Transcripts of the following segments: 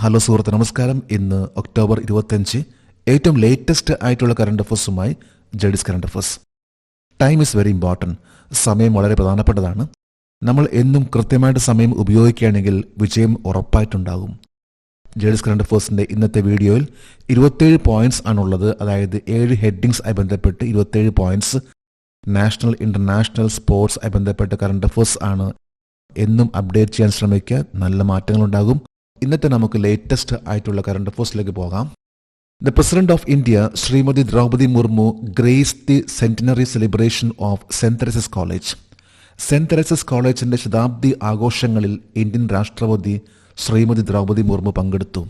Hello സുഹൃത്ത്, നമസ്കാരം. ഇന്ന് ഒക്ടോബർ 25, ഏറ്റവും ലേറ്റസ്റ്റ് ആയിട്ടുള്ള കറണ്ട് അഫേഴ്സുമായി ജഡീസ് current affairs. Time is very important. സമയം വളരെ പ്രധാനപ്പെട്ടതാണ്. നമ്മൾ എന്നും കൃത്യമായിട്ട് സമയം ഉപയോഗിക്കുകയാണെങ്കിൽ വിജയം ഉറപ്പായിട്ടുണ്ടാകും. ജഡീസ് കറണ്ട് അഫേഴ്സിൻ്റെ ഇന്നത്തെ വീഡിയോയിൽ 27 പോയിന്റ്സ് ആണുള്ളത്. അതായത് 7 ഹെഡിങ്സ് ആയി ബന്ധപ്പെട്ട് 27 പോയിന്റ്സ്. നാഷണൽ ഇന്റർനാഷണൽ സ്പോർട്സ് ആയി ബന്ധപ്പെട്ട കറണ്ട് അഫേഴ്സ് ആണ്. എന്നും അപ്ഡേറ്റ് ചെയ്യാൻ ശ്രമിക്കുക, നല്ല മാറ്റങ്ങളുണ്ടാകും. ഇന്നത്തെ നമുക്ക് ലേറ്റസ്റ്റ് ആയിട്ടുള്ള കറണ്ട് അഫേഴ്സിലേക്ക് പോകാം. The president of India Shrimati Droupadi Murmu grace the centenary celebration of Saint Teresa's college. Saint Teresa's കോളേജിന്റെ ശതാബ്ദി ആഘോഷങ്ങളിൽ ഇന്ത്യൻ രാഷ്ട്രപതി ശ്രീമതി ദ്രൗപദി മുർമു പങ്കെടുത്തു.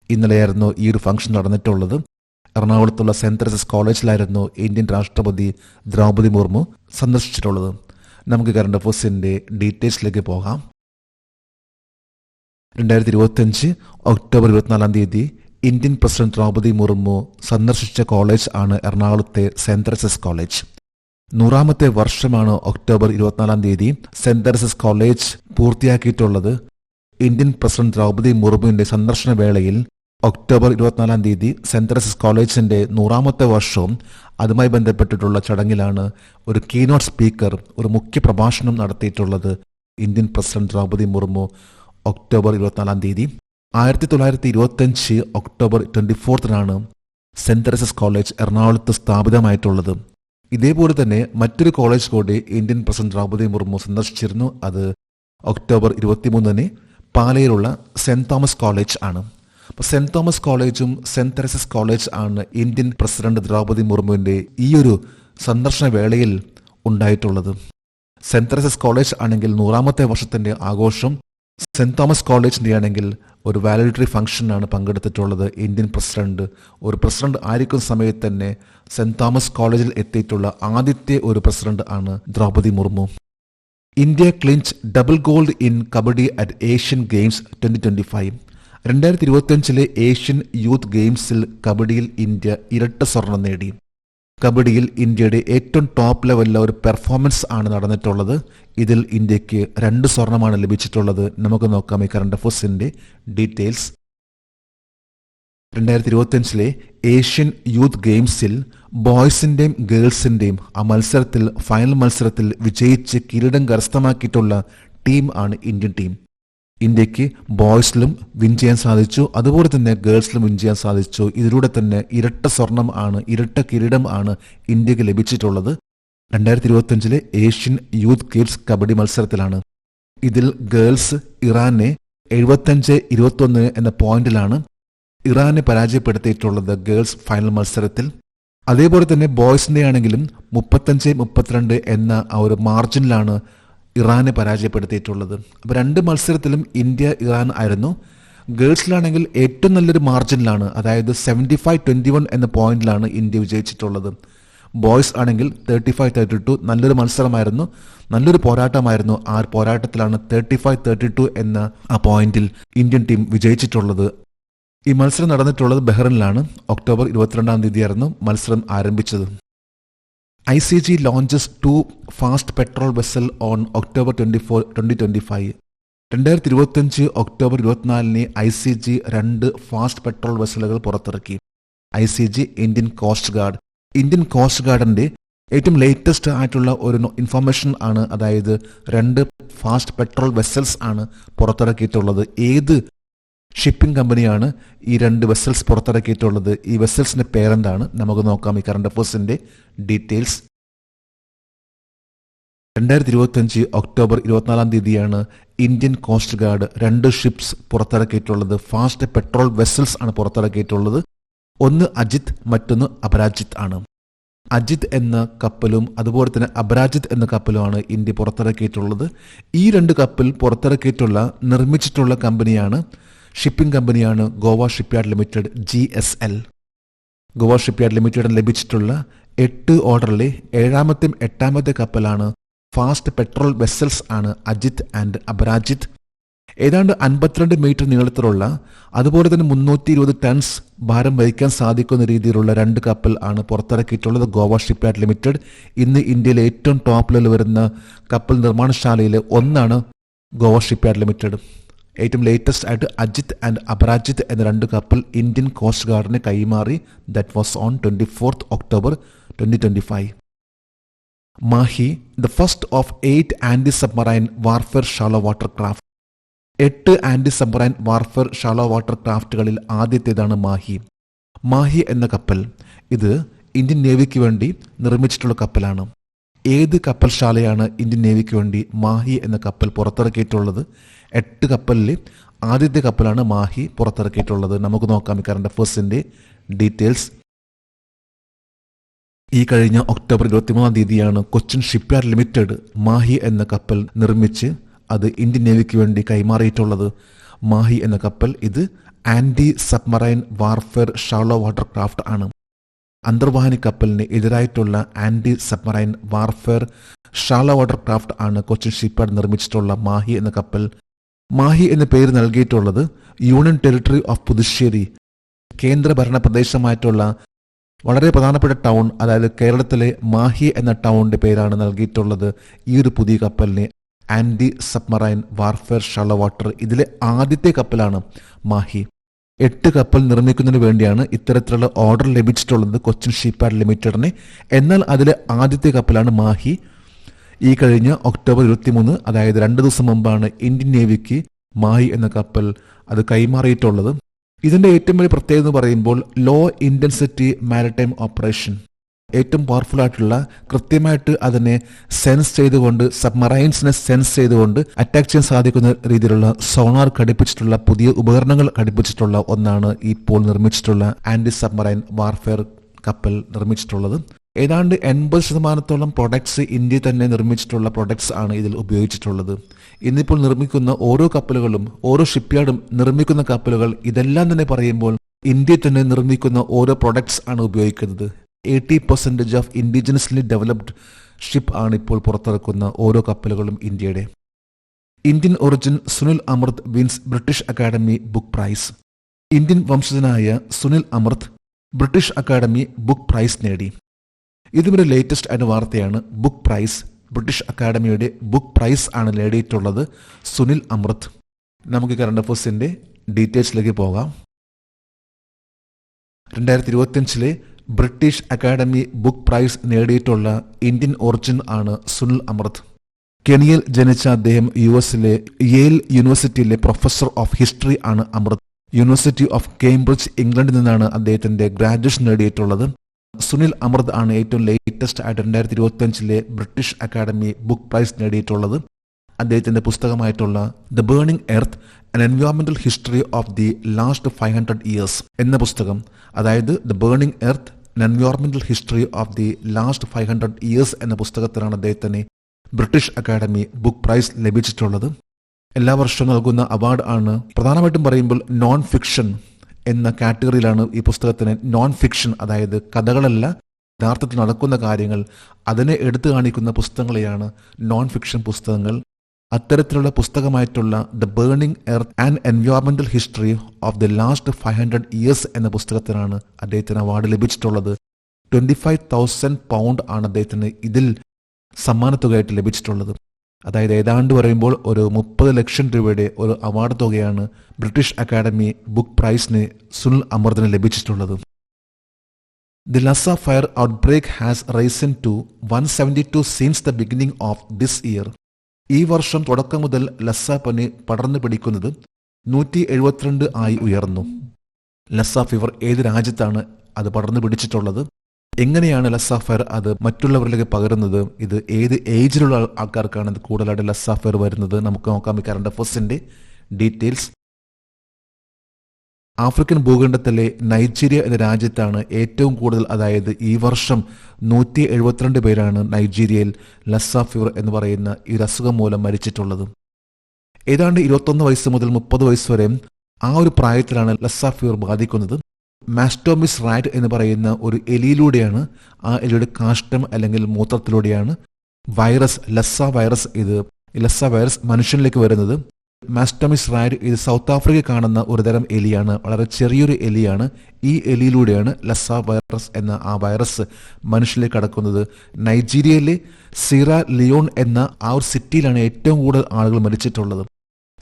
ഇന്നലെയായിരുന്നു ഈ ഒരു ഫംഗ്ഷൻ നടന്നിട്ടുള്ളത്. എറണാകുളത്തുള്ള സെന്റ് തെരേസസ് കോളേജിലായിരുന്നു ഇന്ത്യൻ രാഷ്ട്രപതി ദ്രൗപദി മുർമു സന്ദർശിച്ചിട്ടുള്ളത്. നമുക്ക് കറണ്ട് അഫേഴ്സിന്റെ ഡീറ്റെയിൽസിലേക്ക് പോകാം. 2025 October 24 Indian president Droupadi Murmu സന്ദർശിച്ച കോളേജ് ആണ് എറണാകുളത്തെ സെന്റ് തെരേസസ് കോളേജ്. 100ാമത്തെ വർഷമാണ് ഒക്ടോബർ 24 സെന്റ് തെരേസസ് കോളേജ് പൂർത്തിയാക്കിയിട്ടുള്ളത്. ഇന്ത്യൻ പ്രസിഡന്റ് ദ്രൗപദി മുർമുവിന്റെ സന്ദർശന വേളയിൽ ഒക്ടോബർ 24 സെന്റ് തെരേസസ് കോളേജിന്റെ 100ാമത്തെ വർഷവും അതുമായി ബന്ധപ്പെട്ടിട്ടുള്ള ചടങ്ങിലാണ് ഒരു കീനോട്ട് സ്പീക്കർ, ഒരു മുഖ്യ പ്രഭാഷണം നടത്തിയിട്ടുള്ളത്. Indian president Droupadi Murmu October 24 1925 October 24 Saint Teresa's college എറണാകുളത്ത് സ്ഥാപിതമായിട്ടുള്ളത്. ഇതേപോലെ തന്നെ മറ്റൊരു കോളേജ് കൂടി ഇന്ത്യൻ പ്രസിഡന്റ് ദ്രൗപദി മുർമു സന്ദർശിച്ചിരുന്നു. അത് ഒക്ടോബർ 23 പാലയിലുള്ള സെന്റ് തോമസ് കോളേജ് ആണ്. അപ്പോൾ സെന്റ് തോമസ് കോളേജും സെന്റ് തെരേസസ് കോളേജ് ആണ് ഇന്ത്യൻ പ്രസിഡന്റ് ദ്രൗപദി മുർമുവിന്റെ ഈ ഒരു സന്ദർശന വേളയിൽ ഉണ്ടായിട്ടുള്ളത്. സെന്റ് തെരേസസ് കോളേജ് ആണെങ്കിൽ 100ാമത്തെ വർഷത്തിന്റെ ആഘോഷം, സെന്റ് തോമസ് കോളേജിന്റെ ആണെങ്കിൽ ഒരു വാലഡറി ഫംഗ്ഷനാണ് പങ്കെടുത്തിട്ടുള്ളത്. ഇന്ത്യൻ പ്രസിഡന്റ് ഒരു പ്രസിഡന്റ് ആയിരിക്കുന്ന സമയത്ത് തന്നെ സെന്റ് തോമസ് കോളേജിൽ എത്തിയിട്ടുള്ള ആദ്യത്തെ ഒരു പ്രസിഡന്റ് ആണ് Droupadi Murmu. India clinch double gold in kabaddi at Asian Games 2025. 2025 Asian youth ഗെയിംസിൽ കബഡിയിൽ ഇന്ത്യ ഇരട്ട സ്വർണം നേടി. കബഡിയിൽ ഇന്ത്യയുടെ ഏറ്റവും ടോപ്പ് ലെവലിലെ ഒരു പെർഫോമൻസ് ആണ് നടന്നിട്ടുള്ളത്. ഇതിൽ ഇന്ത്യക്ക് 2 സ്വർണമാണ് ലഭിച്ചിട്ടുള്ളത്. നമുക്ക് നോക്കാം ഈ കറണ്ട് അഫേഴ്സിന്റെ ഡീറ്റെയിൽസ്. 2025 ഏഷ്യൻ യൂത്ത് ഗെയിംസിൽ ബോയ്സിന്റെയും ഗേൾസിന്റെയും ആ മത്സരത്തിൽ ഫൈനൽ മത്സരത്തിൽ വിജയിച്ച് കിരീടം കരസ്ഥമാക്കിയിട്ടുള്ള ടീം ആണ് ഇന്ത്യൻ ടീം. ഇന്ത്യക്ക് ബോയ്സിലും വിൻ ചെയ്യാൻ സാധിച്ചു, അതുപോലെ തന്നെ ഗേൾസിലും വിൻ ചെയ്യാൻ സാധിച്ചു. ഇതിലൂടെ തന്നെ ഇരട്ട സ്വർണം ആണ്, ഇരട്ട കിരീടം ആണ് ഇന്ത്യക്ക് ലഭിച്ചിട്ടുള്ളത് 2025 ഏഷ്യൻ യൂത്ത് ഗെയിംസ് കബഡി മത്സരത്തിലാണ്. ഇതിൽ ഗേൾസ് ഇറാനെ 75-21 എന്ന പോയിന്റിലാണ് ഇറാനെ പരാജയപ്പെടുത്തിയിട്ടുള്ളത് ഗേൾസ് ഫൈനൽ മത്സരത്തിൽ. അതേപോലെ തന്നെ ബോയ്സിന്റെ ആണെങ്കിലും 35-32 എന്ന ആ ഒരു മാർജിനിലാണ് ഇറാനെ പരാജയപ്പെടുത്തിയിട്ടുള്ളത്. അപ്പോൾ 2 മത്സരത്തിലും ഇന്ത്യ ഇറാൻ ആയിരുന്നു. ഗേൾസിലാണെങ്കിൽ ഏറ്റവും നല്ലൊരു മാർജിനിലാണ്, അതായത് 75-21 എന്ന പോയിന്റിലാണ് ഇന്ത്യ വിജയിച്ചിട്ടുള്ളത്. ബോയ്സ് ആണെങ്കിൽ 35-32 നല്ലൊരു മത്സരമായിരുന്നു, നല്ലൊരു പോരാട്ടമായിരുന്നു. ആ പോരാട്ടത്തിലാണ് 35-32 എന്ന ആ പോയിന്റിൽ ഇന്ത്യൻ ടീം വിജയിച്ചിട്ടുള്ളത്. ഈ മത്സരം നടന്നിട്ടുള്ളത് ബഹ്റിനിലാണ്. ഒക്ടോബർ 22 ആയിരുന്നു മത്സരം ആരംഭിച്ചത്. ICG launches 2 fast petrol vessel on October 24, 2025. 2025 October 24 ICG 2 fast patrol വെസലുകൾ പുറത്തിറക്കി. ICG Indian coast guard. Indian coast ഗാർഡിന്റെ ഏറ്റവും ലേറ്റസ്റ്റ് ആയിട്ടുള്ള ഒരു ഇൻഫർമേഷൻ ആണ്. അതായത് 2 ഫാസ്റ്റ് പെട്രോൾ വെസൽസ് ആണ് പുറത്തിറക്കിയിട്ടുള്ളത്. ഏത് ഷിപ്പിംഗ് കമ്പനിയാണ് ഈ 2 വെസൽസ് പുറത്തിറക്കിയിട്ടുള്ളത്? ഈ വെസൽസിന്റെ പേരെന്താണ്? നമുക്ക് നോക്കാം ഈ കറണ്ട് അഫേഴ്സിന്റെ details. 2025 October 24 Indian coast guard 2 ships പുറത്തിറക്കിയിട്ടുള്ളത്. ഫാസ്റ്റ് പെട്രോൾ വെസൽസ് ആണ് പുറത്തിറക്കിയിട്ടുള്ളത്. ഒന്ന് അജിത്, മറ്റൊന്ന് അപരാജിത് ആണ്. അജിത് എന്ന കപ്പലും അതുപോലെ തന്നെ അപരാജിത് എന്ന കപ്പലുമാണ് ഇന്ത്യ പുറത്തിറക്കിയിട്ടുള്ളത്. ഈ 2 കപ്പൽ പുറത്തിറക്കിയിട്ടുള്ള നിർമ്മിച്ചിട്ടുള്ള കമ്പനിയാണ്, ഷിപ്പിംഗ് കമ്പനിയാണ് Goa shipyard limited GSL. Goa shipyard ലിമിറ്റഡിന് ലഭിച്ചിട്ടുള്ള 8 ഓർഡറിലെ 7ാമത്തെയും 8ാമത്തെ കപ്പലാണ് ഫാസ്റ്റ് പെട്രോൾ വെസൽസ് ആണ് അജിത് ആൻഡ് അപരാജിത്. ഏതാണ്ട് 52 മീറ്റർ നീളത്തിലുള്ള അതുപോലെ തന്നെ 320 ടൺസ് ഭാരം വഹിക്കാൻ സാധിക്കുന്ന രീതിയിലുള്ള 2 കപ്പൽ ആണ് പുറത്തിറക്കിയിട്ടുള്ളത് ഗോവ ഷിപ്പ്യാർഡ് ലിമിറ്റഡ്. ഇന്ന് ഇന്ത്യയിലെ ഏറ്റവും ടോപ്പ് ലെവലിൽ വരുന്ന കപ്പൽ നിർമ്മാണശാലയിൽ ഒന്നാണ് ഗോവ ഷിപ്പ്യാർഡ് ലിമിറ്റഡ്. ഏറ്റവും ലേറ്റസ്റ്റ് ആയിട്ട് അജിത് ആൻഡ് അപരാജിത് എന്ന 2 കപ്പൽ ഇന്ത്യൻ കോസ്റ്റ് ഗാർഡിന് കൈമാറി. That was on 24th October 2025. Mahe, the first of 8 anti submarine warfare shallow water craft. 8 anti submarine warfare shallow water ക്രാഫ്റ്റുകളിൽ ആദ്യത്തേതാണ് മാഹി. മാഹി എന്ന കപ്പൽ ഇത് ഇന്ത്യൻ നേവിക്ക് വേണ്ടി നിർമ്മിച്ചിട്ടുള്ള കപ്പലാണ്. ഏത് കപ്പൽശാലയാണ് ഇന്ത്യൻ നേവിക്ക് വേണ്ടി മാഹി എന്ന കപ്പൽ പുറത്തിറക്കിയിട്ടുള്ളത്? 8 കപ്പലിൽ ആദ്യത്തെ കപ്പലാണ് മാഹി പുറത്തിറക്കിയിട്ടുള്ളത്. നമുക്ക് നോക്കാം ഈ കറണ്ട് അഫയേഴ്സിന്റെ ഡീറ്റെയിൽസ്. ഈ കഴിഞ്ഞ ഒക്ടോബർ 23-ാം തീയതിയാണ് കൊച്ചിൻ ഷിപ്പ്യാർഡ് ലിമിറ്റഡ് മാഹി എന്ന കപ്പൽ നിർമ്മിച്ച് അത് ഇന്ത്യൻ നേവിക്ക് വേണ്ടി കൈമാറിയിട്ടുള്ളത്. മാഹി എന്ന കപ്പൽ ഇത് anti submarine warfare shallow water craft ആണ്. അന്തർവാഹിനി കപ്പലിന് എതിരായിട്ടുള്ള anti submarine warfare shallow water craft ആണ് കൊച്ചിൻ ഷിപ്പ്യാർഡ് നിർമ്മിച്ചിട്ടുള്ള മാഹി എന്ന കപ്പൽ. മാഹി എന്ന പേര് നൽകിയിട്ടുള്ളത് യൂണിയൻ ടെറിട്ടറി ഓഫ് പുതുശ്ശേരി, കേന്ദ്രഭരണ പ്രദേശമായിട്ടുള്ള വളരെ പ്രധാനപ്പെട്ട ടൗൺ, അതായത് കേരളത്തിലെ മാഹി എന്ന ടൗണിന്റെ പേരാണ് നൽകിയിട്ടുള്ളത് ഈ ഒരു പുതിയ കപ്പലിന്. Anti submarine warfare shallow water ഇതിലെ ആദ്യത്തെ കപ്പലാണ് മാഹി. 8 കപ്പൽ നിർമ്മിക്കുന്നതിന് വേണ്ടിയാണ് ഇത്തരത്തിലുള്ള ഓർഡർ ലഭിച്ചിട്ടുള്ളത് കൊച്ചിൻ ഷിപ്പ്യാർഡ് ലിമിറ്റഡിന്. എന്നാൽ അതിലെ ആദ്യത്തെ കപ്പലാണ് മാഹി. ഈ കഴിഞ്ഞ ഒക്ടോബർ 23, അതായത് 2 ദിവസം മുമ്പാണ് ഇന്ത്യൻ നേവിക്ക് മാഹി എന്ന കപ്പൽ അത് കൈമാറിയിട്ടുള്ളത്. ഇതിന്റെ ഏറ്റവും വലിയ പ്രത്യേകത എന്ന് പറയുമ്പോൾ ലോ ഇന്റൻസിറ്റി മാരിടൈം ഓപ്പറേഷൻ. ഏറ്റവും പവർഫുൾ ആയിട്ടുള്ള, കൃത്യമായിട്ട് അതിനെ സെൻസ് ചെയ്തുകൊണ്ട്, സബ്മറൈൻസിനെ സെൻസ് ചെയ്തുകൊണ്ട് അറ്റാക്ക് ചെയ്യാൻ സാധിക്കുന്ന രീതിയിലുള്ള സോണാർ ഘടിപ്പിച്ചിട്ടുള്ള പുതിയ ഉപകരണങ്ങൾ ഘടിപ്പിച്ചിട്ടുള്ള ഒന്നാണ് ഇപ്പോൾ നിർമ്മിച്ചിട്ടുള്ള ആന്റി സബ്മറൈൻ വാർഫെയർ കപ്പൽ നിർമ്മിച്ചിട്ടുള്ളത്. ഏതാണ്ട് 80% പ്രൊഡക്ട്സ് ഇന്ത്യയിൽ തന്നെ നിർമ്മിച്ചിട്ടുള്ള പ്രൊഡക്ട്സ് ആണ് ഇതിൽ ഉപയോഗിച്ചിട്ടുള്ളത്. ഇന്നിപ്പോൾ നിർമ്മിക്കുന്ന ഓരോ കപ്പലുകളും, ഓരോ ഷിപ്പ്യാർഡും നിർമ്മിക്കുന്ന കപ്പലുകൾ ഇതെല്ലാം തന്നെ പറയുമ്പോൾ ഇന്ത്യയിൽ തന്നെ നിർമ്മിക്കുന്ന ഓരോ പ്രൊഡക്ട്സ് ആണ് ഉപയോഗിക്കുന്നത്. 80% ഓഫ് ഇൻഡിജിനസ്ലി ഡെവലപ്ഡ് ഷിപ്പ് ആണ് ഇപ്പോൾ പുറത്തിറക്കുന്ന ഓരോ കപ്പലുകളും ഇന്ത്യയുടെ. Indian origin Sunil Amrit wins British Academy Book Prize. Indian വംശജനായ Sunil Amrit British Academy Book Prize നേടി. ഇതുവരെ ലേറ്റസ്റ്റ് ആയിട്ട് വാർത്തയാണ്. ബുക്ക് പ്രൈസ്, ബ്രിട്ടീഷ് അക്കാഡമിയുടെ ബുക്ക് പ്രൈസ് ആണ് നേടിയിട്ടുള്ളത് സുനിൽ അമൃത്. നമുക്ക് കറണ്ട് അഫയേഴ്സിന്റെ ഡീറ്റെയിൽസിലേക്ക് പോകാം. 2025 ബ്രിട്ടീഷ് അക്കാഡമി ബുക്ക് പ്രൈസ് നേടിയിട്ടുള്ള ഇന്ത്യൻ ഒറിജിൻ ആണ് സുനിൽ അമൃത്. കെനിയയിൽ ജനിച്ച അദ്ദേഹം US-ലെ യേൽ യൂണിവേഴ്സിറ്റിയിലെ പ്രൊഫസർ ഓഫ് ഹിസ്റ്ററി ആണ് അമൃത്. യൂണിവേഴ്സിറ്റി ഓഫ് കേംബ്രിഡ്ജ്, ഇംഗ്ലണ്ടിൽ നിന്നാണ് അദ്ദേഹത്തിന്റെ ഗ്രാജുവേഷൻ നേടിയിട്ടുള്ളത്. സുനിൽ അമൃത് ആണ് ഏറ്റവും ലേറ്റസ്റ്റ് ആയിട്ട് 2025 ബ്രിട്ടീഷ് അക്കാഡമി ബുക്ക് പ്രൈസ് നേടിയിട്ടുള്ളത്. അദ്ദേഹത്തിന്റെ പുസ്തകമായിട്ടുള്ള ദ ബേണിംഗ് എർത്ത് ആൻ എൻവയോൺമെന്റൽ History of the Last 500 years എന്ന പുസ്തകം, അതായത് ദ ബേണിംഗ് എർത്ത് ആൻ എൻവയോൺമെന്റൽ History of the Last 500 years എന്ന പുസ്തകത്തിലാണ് അദ്ദേഹത്തിന് ബ്രിട്ടീഷ് അക്കാഡമി ബുക്ക് പ്രൈസ് ലഭിച്ചിട്ടുള്ളത്. എല്ലാ വർഷവും നൽകുന്ന അവാർഡ് ആണ്. പ്രധാനമായിട്ടും പറയുമ്പോൾ നോൺ ഫിക്ഷൻ എന്ന കാറ്റഗറിയിലാണ് ഈ പുസ്തകത്തിന്. നോൺ ഫിക്ഷൻ, അതായത് കഥകളല്ല, യഥാർത്ഥത്തിൽ നടക്കുന്ന കാര്യങ്ങൾ, അതിനെ എടുത്തു കാണിക്കുന്ന പുസ്തകങ്ങളെയാണ് നോൺ ഫിക്ഷൻ പുസ്തകങ്ങൾ. അത്തരത്തിലുള്ള പുസ്തകമായിട്ടുള്ള ദ ബേണിംഗ് എർത്ത് ആൻഡ് എൻവയോൺമെന്റൽ History of the Last 500 years എന്ന പുസ്തകത്തിനാണ് അദ്ദേഹത്തിന് അവാർഡ് ലഭിച്ചിട്ടുള്ളത്. 25,000 pound ആണ് അദ്ദേഹത്തിന് ഇതിൽ സമ്മാനത്തുകയായിട്ട് ലഭിച്ചിട്ടുള്ളത്. അതായത് ഏതാണ്ട് പറയുമ്പോൾ ഒരു 30 ലക്ഷം രൂപയുടെ ഒരു അവാർഡ് തുകയാണ് ബ്രിട്ടീഷ് അക്കാഡമി ബുക്ക് പ്രൈസിന് സുനിൽ അമൃതിന് ലഭിച്ചിട്ടുള്ളത്. The Lassa fever outbreak has risen to 172 since the beginning of this year. ഈ വർഷം തുടക്കം മുതൽ ലസ പനി പടർന്നു പിടിക്കുന്നത് 172 ആയി ഉയർന്നു. ലസ ഫീവർ ഏത് രാജ്യത്താണ് അത് പടർന്നു പിടിച്ചിട്ടുള്ളത്? എങ്ങനെയാണ് ലസ ഫയർ അത് മറ്റുള്ളവരിലേക്ക് പകരുന്നത്? ഇത് ഏത് ഏജിലുള്ള ആൾക്കാർക്കാണ് ഇത് കൂടുതലായിട്ട് ലസ ഫയർ വരുന്നത്? നമുക്ക് നോക്കാം ഈ കറണ്ട് അഫയേഴ്സിന്റെ ഡീറ്റെയിൽസ്. ആഫ്രിക്കൻ ഭൂഖണ്ഡത്തിലെ നൈജീരിയ എന്ന രാജ്യത്താണ് ഏറ്റവും കൂടുതൽ, അതായത് ഈ വർഷം 172 പേരാണ് നൈജീരിയയിൽ ലസ ഫീവർ എന്ന് പറയുന്ന ഈ അസുഖം മൂലം മരിച്ചിട്ടുള്ളത്. ഏതാണ്ട് 21 വയസ്സ് മുതൽ 30 വയസ്സ് വരെ ആ ഒരു പ്രായത്തിലാണ് ലസ ഫീവർ ബാധിക്കുന്നത്. മാസ്റ്റോമിസ് റാറ്റ് എന്ന് പറയുന്ന ഒരു എലിയിലൂടെയാണ്, ആ എലിയുടെ കാഷ്ടം അല്ലെങ്കിൽ മൂത്രത്തിലൂടെയാണ് വൈറസ് ലസ വൈറസ് മനുഷ്യനിലേക്ക് വരുന്നത്. മാസ്റ്റോമിസ് റാറ്റ് ഇത് സൗത്ത് ആഫ്രിക്കയിൽ കാണുന്ന ഒരുതരം എലിയാണ്, വളരെ ചെറിയൊരു എലിയാണ്. ഈ എലിയിലൂടെയാണ് ലസ വൈറസ് എന്ന ആ വൈറസ് മനുഷ്യനിലേക്ക് കടക്കുന്നത്. നൈജീരിയയിലെ സിറ ലിയോൺ എന്ന ആ ഒരു സിറ്റിയിലാണ് ഏറ്റവും കൂടുതൽ ആളുകൾ മരിച്ചിട്ടുള്ളത്.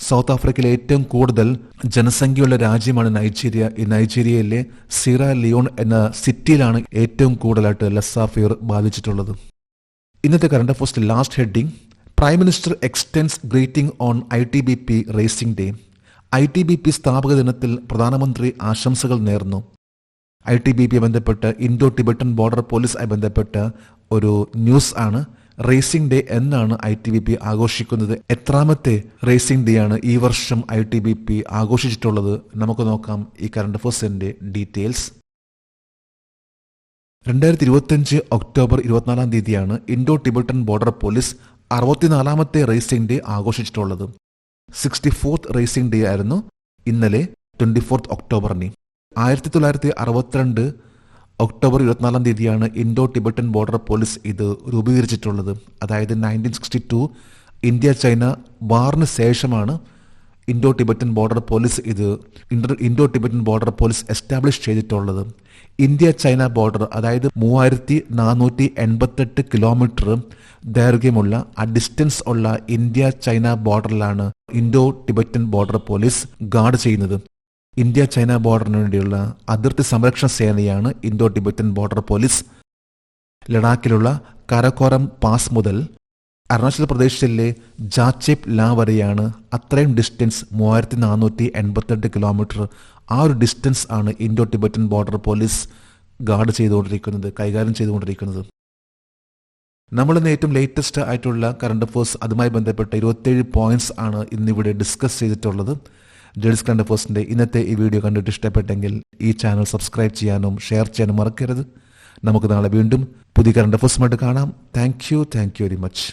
സൗത്ത് ആഫ്രിക്കയിലെ ഏറ്റവും കൂടുതൽ ജനസംഖ്യയുള്ള രാജ്യമാണ് നൈജീരിയ. ഈ നൈജീരിയയിലെ സിറ ലിയോൺ എന്ന സിറ്റിയിലാണ് ഏറ്റവും കൂടുതലായിട്ട് ലസ്സ ഫീവർ ബാധിച്ചിട്ടുള്ളത്. ഇന്നത്തെ കറണ്ട് അഫയേഴ്സിലെ last heading: prime minister extends greeting on ITBP raising day. ITBP സ്ഥാപക ദിനത്തിൽ പ്രധാനമന്ത്രി ആശംസകൾ നേർന്നു. ITBP ബന്ധപ്പെട്ട് ഇൻഡോ ടിബറ്റൻ ബോർഡർ പോലീസുമായി ബന്ധപ്പെട്ട ഒരു ന്യൂസ് ആണ്. റേസിംഗ് ഡേ എന്നാണ് ITBP ആഘോഷിക്കുന്നത്. എത്രാമത്തെ റേസിംഗ് ഡേ ആണ് ഈ വർഷം ITBP ആഘോഷിച്ചിട്ടുള്ളത്? നമുക്ക് നോക്കാം ഈ കറണ്ട് അഫയേഴ്സിന്റെ ഡീറ്റെയിൽസ്. 2025 ഒക്ടോബർ 24 തീയതിയാണ് ഇൻഡോ ടിബറ്റൻ ബോർഡർ പോലീസ് 64മത്തെ റേസിംഗ് ഡേ ആഘോഷിച്ചിട്ടുള്ളത്. 64th റേസിംഗ് ഡേ ആയിരുന്നു ഇന്നലെ 24th ഒക്ടോബറിന്. 1962 ഒക്ടോബർ 24 തീയതിയാണ് ഇൻഡോ ടിബറ്റൻ ബോർഡർ പോലീസ് ഇത് രൂപീകരിച്ചിട്ടുള്ളത്. അതായത് 1962 ഇന്ത്യ ചൈന വാറിന് ശേഷമാണ് Indo Tibetan Border Police Indo Tibetan Border Police establish ചെയ്തിട്ടുള്ളത്. ഇന്ത്യ ചൈന ബോർഡർ, അതായത് 3488 കിലോമീറ്റർ ദൈർഘ്യമുള്ള ആ ഡിസ്റ്റൻസ് ഉള്ള ഇന്ത്യ ചൈന ബോർഡറിലാണ് Indo Tibetan Border Police guard ചെയ്യുന്നത്. ഇന്ത്യ ചൈന ബോർഡറിന് വേണ്ടിയുള്ള അതിർത്തി സംരക്ഷണ സേനയാണ് ഇൻഡോ ടിബറ്റൻ ബോർഡർ പോലീസ്. ലഡാക്കിലുള്ള കാരക്കോറം പാസ് മുതൽ അരുണാചൽ പ്രദേശിലെ ജാച്ചേപ് ലാ വരെയാണ് അത്രയും ഡിസ്റ്റൻസ് 3488 കിലോമീറ്റർ. ആ ഒരു ഡിസ്റ്റൻസ് ആണ് Indo Tibetan Border Police guard ചെയ്തുകൊണ്ടിരിക്കുന്നത്, കൈകാര്യം ചെയ്തുകൊണ്ടിരിക്കുന്നത്. നമ്മളിന്ന് ഏറ്റവും ലേറ്റസ്റ്റ് ആയിട്ടുള്ള കറണ്ട് അഫയേഴ്സ്, അതുമായി ബന്ധപ്പെട്ട 27 പോയിന്റ്സ് ആണ് ഇന്നിവിടെ ഡിസ്കസ് ചെയ്തിട്ടുള്ളത്. ജേഴ്സ് കറണ്ട് അഫയേഴ്സിന്റെ ഇന്നത്തെ ഈ വീഡിയോ കണ്ടിട്ട് ഇഷ്ടപ്പെട്ടെങ്കിൽ ഈ ചാനൽ സബ്സ്ക്രൈബ് ചെയ്യാനും ഷെയർ ചെയ്യാനും മറക്കരുത്. നമുക്ക് നാളെ വീണ്ടും പുതിയ കറണ്ട് അഫയേഴ്സുമായിട്ട് കാണാം. Thank you very much.